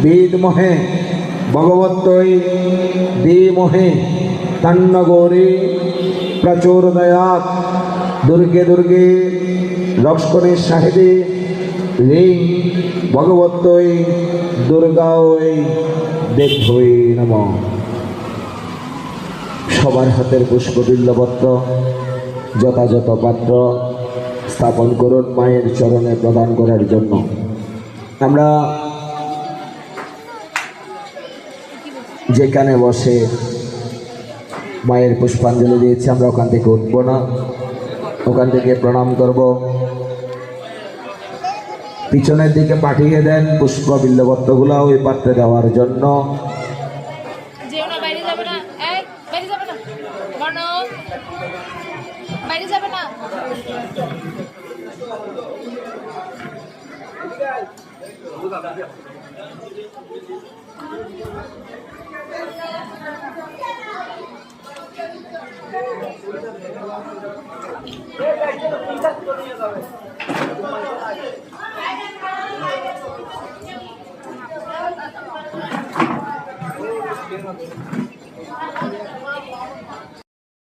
বিদ্মহে ভগবত্যৈ ধীমহি তন্নো গৌরী প্রচোদয়াৎ। দুর্গে দুর্গে লক্ষ্মণের সাহেবে রিং ভগবত্যৈ দুর্গায় দেব্যৈ নমঃ। সবার হাতের পুষ্পবিল্লপত্র যথাযথ পাত্র স্থাপন করুন মায়ের চরণে প্রদান করার জন্য। আমরা যেখানে বসে মায়ের পুষ্পাঞ্জলি দিয়েছি আমরা ওখান থেকে উঠব না, ওখান থেকে প্রণাম করব। পিছনের দিকে পাঠিয়ে দেন পুষ্প বিল্লপত্রগুলো ওই পাত্রে দেওয়ার জন্য।